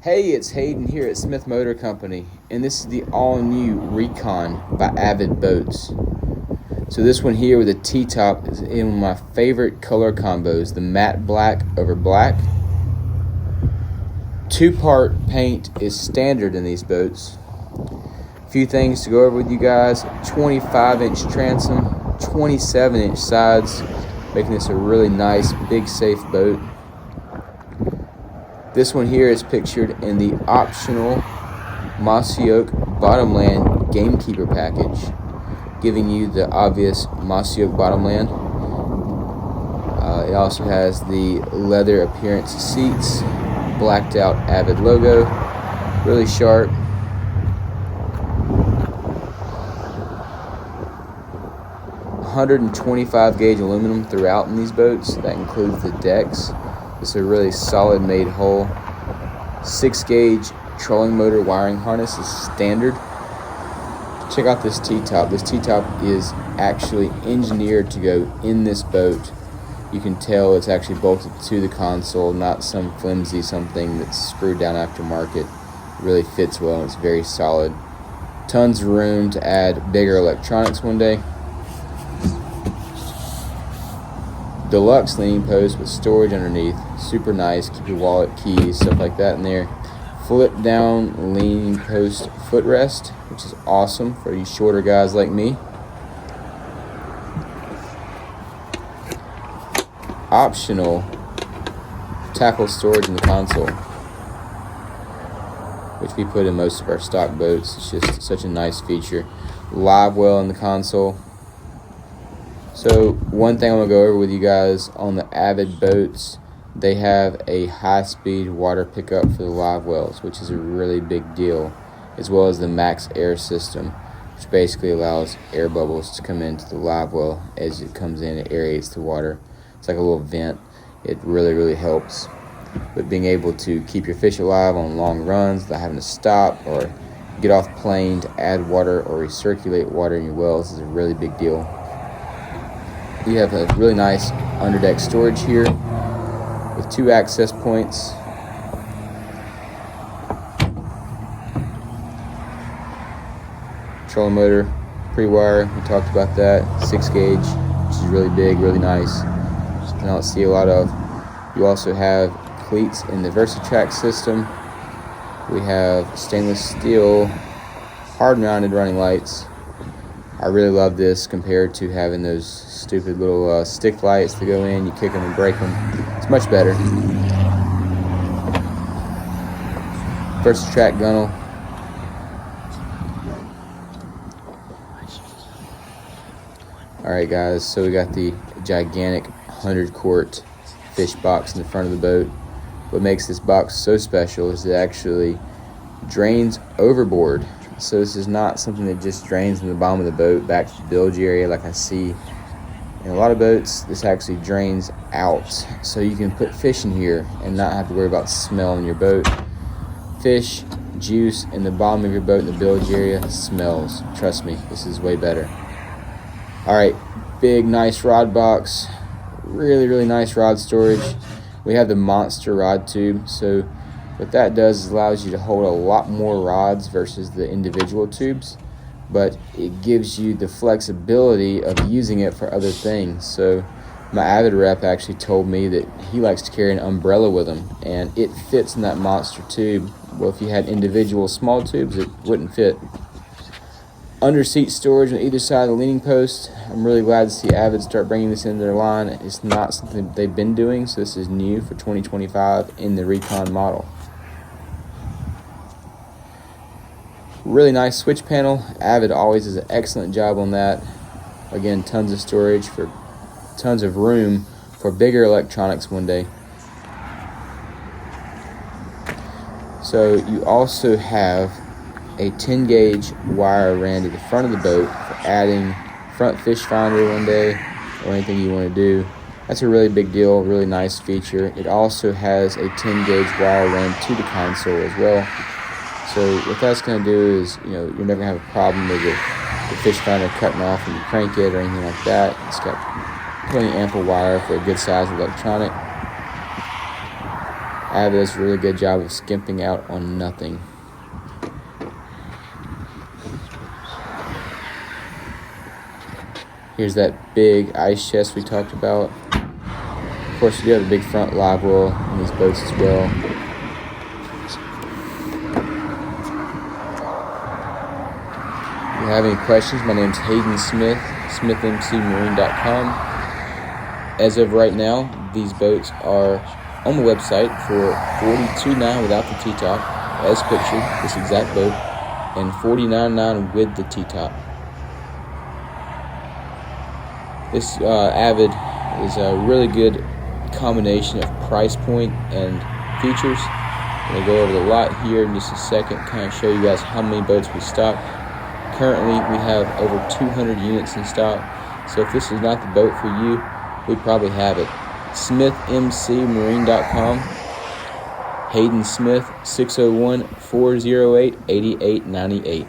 Hey, it's Hayden here at Smith Motor Company, and this is the all-new Recon by AVID Boats. So this one here with the T-top is in one of my favorite color combos, the matte black over black. Two-part paint is standard in these boats. A few things to go over with you guys: 25-inch transom, 27-inch sides, making this a really nice, big, safe boat. This one here is pictured in the optional Mossy Oak Bottomland Gamekeeper package, giving you the obvious Mossy Oak Bottomland. It also has the leather appearance seats, blacked out AVID logo, really sharp. .125 gauge aluminum throughout in these boats. That includes the decks. It's a really solid made hull. 6 gauge trolling motor wiring harness is standard. Check out this T-top. This T-top is actually engineered to go in this boat. You can tell it's actually bolted to the console, not some flimsy something that's screwed down aftermarket. It really fits well and it's very solid. Tons of room to add bigger electronics one day. Deluxe leaning post with storage underneath. Super nice. Keep your wallet, keys, stuff like that in there. Flip down leaning post footrest, which is awesome for you shorter guys like me. Optional tackle storage in the console, which we put in most of our stock boats. It's just such a nice feature. Live well in the console. So one thing I'm going to go over with you guys on the AVID boats, they have a high-speed water pickup for the live wells, which is a really big deal, as well as the max air system, which basically allows air bubbles to come into the live well as it comes in. It aerates the water. It's like a little vent. It really helps. But being able to keep your fish alive on long runs without having to stop or get off plane to add water or recirculate water in your wells is a really big deal. You have a really nice underdeck storage here with 2 access points. Trolling motor, pre-wire, we talked about that. 6 gauge, which is really big, really nice. Something I don't see a lot of. You also have cleats in the VersaTrack system. We have stainless steel, hard-mounted running lights. I really love this compared to having those stupid little stick lights that go in, you kick them and break them. It's much better. VersaTrack gunnel. Alright guys, so we got the gigantic 100-quart fish box in the front of the boat. What makes this box so special is it actually drains overboard. So this is not something that just drains from the bottom of the boat back to the bilge area like I see in a lot of boats. This actually drains out, so you can put fish in here and not have to worry about smell in your boat. Fish, juice in the bottom of your boat in the bilge area smells. Trust me, this is way better. Alright, big nice rod box. Really nice rod storage. We have the monster rod tube, so what that does is allows you to hold a lot more rods versus the individual tubes, but it gives you the flexibility of using it for other things. So my AVID rep actually told me that he likes to carry an umbrella with him, and it fits in that monster tube. Well, if you had individual small tubes, it wouldn't fit. Under seat storage on either side of the leaning post. I'm really glad to see AVID start bringing this into their line. It's not something that they've been doing, so this is new for 2025 in the Recon model. Really nice switch panel. AVID always does an excellent job on that. Again, tons of storage for tons of room for bigger electronics one day. So you also have a 10 gauge wire ran to the front of the boat for adding front fish finder one day or anything you want to do. That's a really big deal, really nice feature. It also has a 10 gauge wire ran to the console as well. So what that's going to do is, you're never going to have a problem with the fish finder cutting off when you crank it or anything like that. It's got plenty of ample wire for a good size electronic. AVID does a really good job of skimping out on nothing. Here's that big ice chest we talked about. Of course, you do have a big front live well in these boats as well. If you have any questions, my name's Hayden Smith, smithmcmarine.com. As of right now, these boats are on the website for $42.9 without the T-top, as pictured, this exact boat, and $49.9 with the T-top. This AVID is a really good combination of price point and features. I'm going to go over the lot here in just a second, kind of show you guys how many boats we stock. Currently, we have over 200 units in stock, so if this is not the boat for you, we probably have it. smithmcmarine.com, Hayden Smith, 601-408-8898.